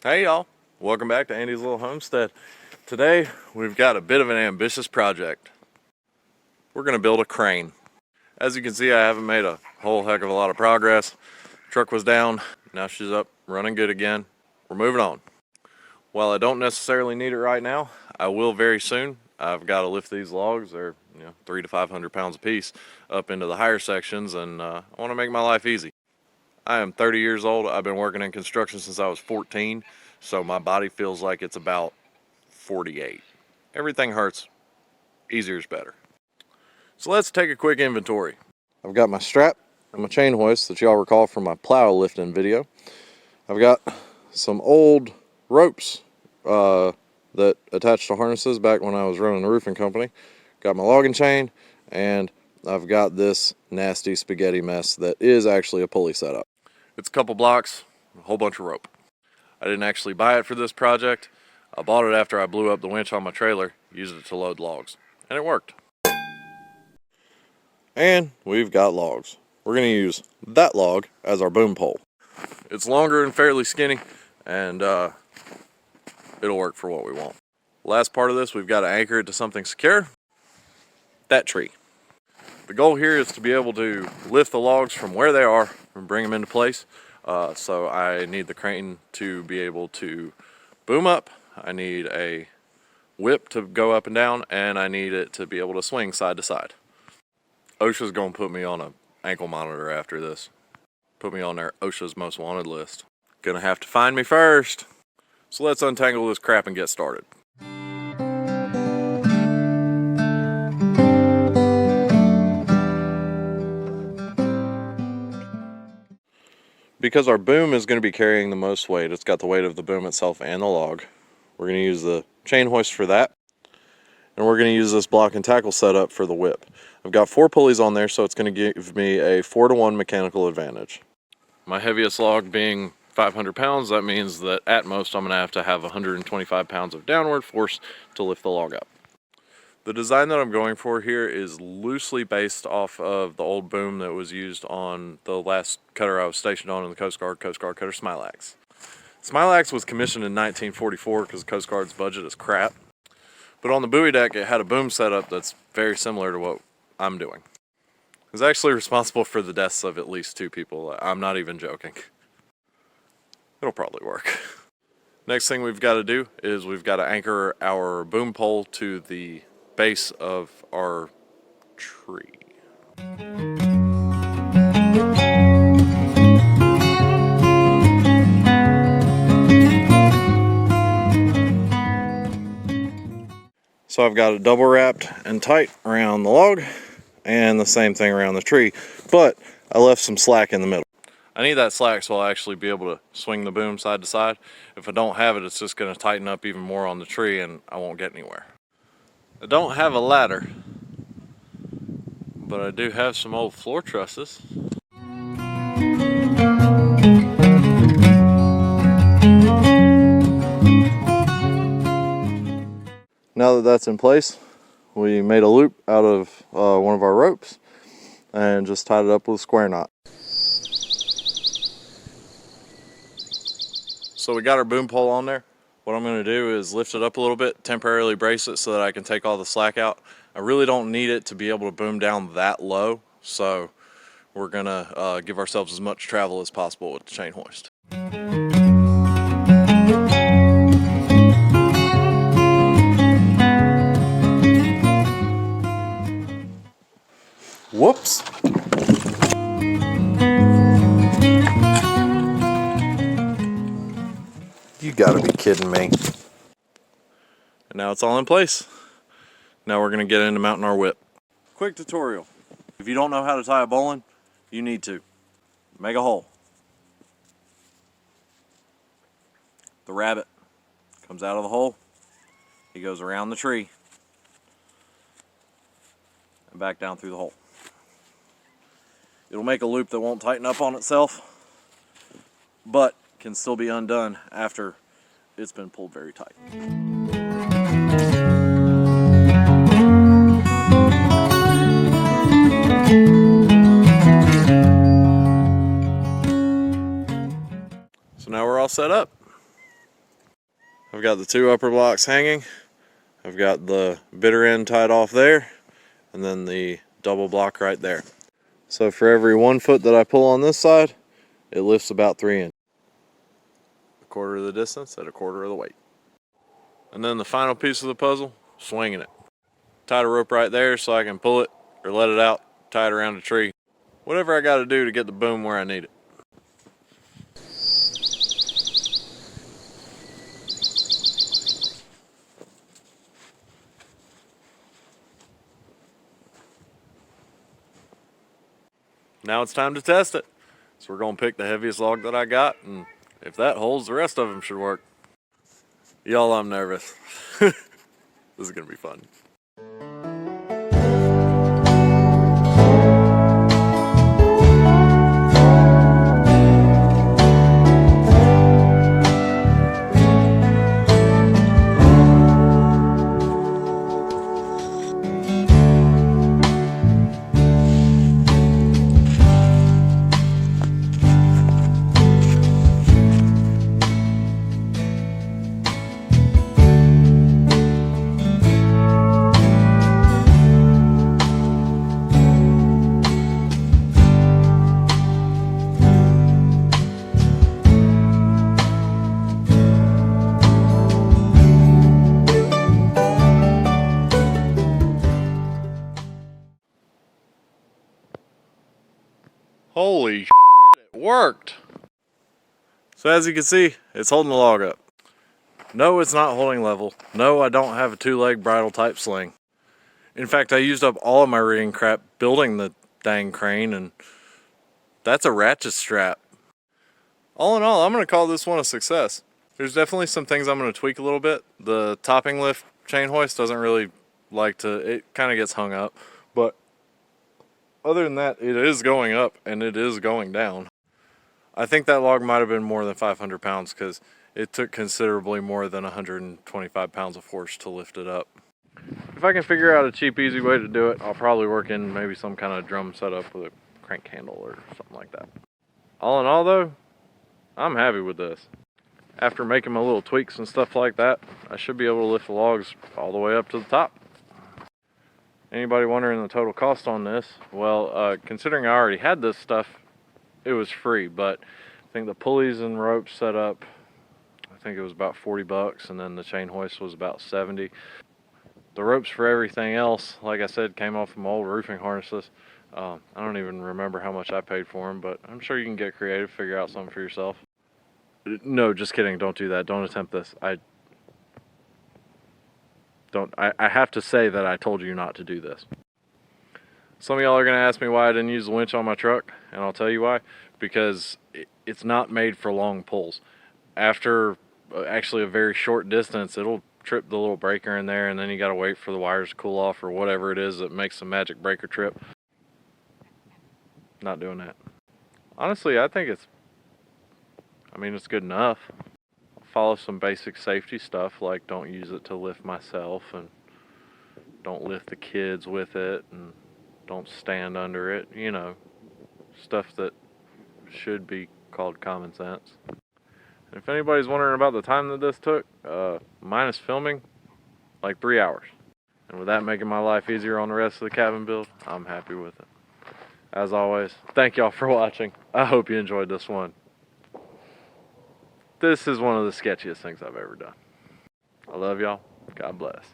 Hey y'all, welcome back to Andy's Little Homestead. Today we've got a bit of an ambitious project. We're going to build a crane. As you can see, I haven't made a whole heck of a lot of progress. Truck was down, now she's up running good again. We're moving on. While I don't necessarily need it right now, I will very soon. I've got to lift these logs, they're 300 to 500 pounds a piece, up into the higher sections, and I want to make my life easy. I am 30 years old. I've been working in construction since I was 14, so my body feels like it's about 48. Everything hurts. Easier is better. So let's take a quick inventory. I've got my strap and my chain hoist that y'all recall from my plow lifting video. I've got some old ropes that attached to harnesses back when I was running a roofing company. Got my logging chain, and I've got this nasty spaghetti mess that is actually a pulley setup. It's a couple blocks, a whole bunch of rope. I didn't actually buy it for this project. I bought it after I blew up the winch on my trailer, used it to load logs, and it worked. And we've got logs. We're going to use that log as our boom pole. It's longer and fairly skinny, and it'll work for what we want. Last part of this, we've got to anchor it to something secure. That tree. The goal here is to be able to lift the logs from where they are and bring them into place. So I need the crane to be able to boom up. I need a whip to go up and down, and I need it to be able to swing side to side. OSHA's gonna put me on an ankle monitor after this. Put me on their OSHA's most wanted list. Gonna have to find me first. So let's untangle this crap and get started. Because our boom is going to be carrying the most weight, it's got the weight of the boom itself and the log. We're going to use the chain hoist for that. And we're going to use this block and tackle setup for the whip. I've got 4 pulleys on there, so it's going to give me a 4-to-1 mechanical advantage. My heaviest log being 500 pounds, that means that at most I'm going to have 125 pounds of downward force to lift the log up. The design that I'm going for here is loosely based off of the old boom that was used on the last cutter I was stationed on in the Coast Guard cutter Smilax. Smilax was commissioned in 1944 because the Coast Guard's budget is crap. But on the buoy deck, it had a boom setup that's very similar to what I'm doing. It's actually responsible for the deaths of at least 2 people. I'm not even joking. It'll probably work. Next thing we've got to do is we've got to anchor our boom pole to the base of our tree. So I've got it double wrapped and tight around the log and the same thing around the tree, but I left some slack in the middle. I need that slack so I'll actually be able to swing the boom side to side. If I don't have it, it's just going to tighten up even more on the tree and I won't get anywhere. I don't have a ladder, but I do have some old floor trusses. Now that that's in place, we made a loop out of one of our ropes and just tied it up with a square knot. So we got our boom pole on there. What I'm going to do is lift it up a little bit, temporarily brace it so that I can take all the slack out. I really don't need it to be able to boom down that low, so we're going to give ourselves as much travel as possible with the chain hoist. Whoops! You gotta be kidding me. And now it's all in place. Now we're gonna get into mounting our whip. Quick tutorial. If you don't know how to tie a bowline, you need to. Make a hole. The rabbit comes out of the hole. He goes around the tree and back down through the hole. It'll make a loop that won't tighten up on itself, but can still be undone after it's been pulled very tight. So now we're all set up. I've got the 2 upper blocks hanging. I've got the bitter end tied off there, and then the double block right there. So for every 1 foot that I pull on this side, it lifts about 3 inches. A quarter of the distance at a quarter of the weight. And then the final piece of the puzzle, swinging it. Tied a rope right there so I can pull it or let it out, tie it around a tree. Whatever I got to do to get the boom where I need it. Now it's time to test it. So we're going to pick the heaviest log that I got, and if that holds, the rest of them should work. Y'all, I'm nervous. This is going to be fun. Holy shit, it worked! So as you can see, it's holding the log up. No, it's not holding level. No, I don't have a 2-leg bridle type sling. In fact, I used up all of my rigging crap building the dang crane, and that's a ratchet strap. All in all, I'm going to call this one a success. There's definitely some things I'm going to tweak a little bit. The topping lift chain hoist doesn't really like to, it kind of gets hung up. But other than that, it is going up and it is going down. I think that log might have been more than 500 pounds because it took considerably more than 125 pounds of force to lift it up. If I can figure out a cheap, easy way to do it, I'll probably work in maybe some kind of drum setup with a crank handle or something like that. All in all though, I'm happy with this. After making my little tweaks and stuff like that, I should be able to lift the logs all the way up to the top. Anybody wondering the total cost on this? Well, considering I already had this stuff, it was free, but I think the pulleys and ropes set up, I think it was about 40 bucks, and then the chain hoist was about 70. The ropes for everything else, like I said, came off from old roofing harnesses. I don't even remember how much I paid for them, but I'm sure you can get creative, figure out something for yourself. No, just kidding, don't do that, don't attempt this. I have to say that I told you not to do this. Some of y'all are going to ask me why I didn't use the winch on my truck, and I'll tell you why. Because it's not made for long pulls. After actually a very short distance, it'll trip the little breaker in there, and then you got to wait for the wires to cool off or whatever it is that makes the magic breaker trip. Not doing that. Honestly, I think it's good enough. Follow some basic safety stuff, like don't use it to lift myself, and don't lift the kids with it, and don't stand under it, you know, stuff that should be called common sense. And if anybody's wondering about the time that this took, minus filming, like 3 hours. And with that making my life easier on the rest of the cabin build, I'm happy with it. As always, thank y'all for watching. I hope you enjoyed this one. This is one of the sketchiest things I've ever done. I love y'all. God bless.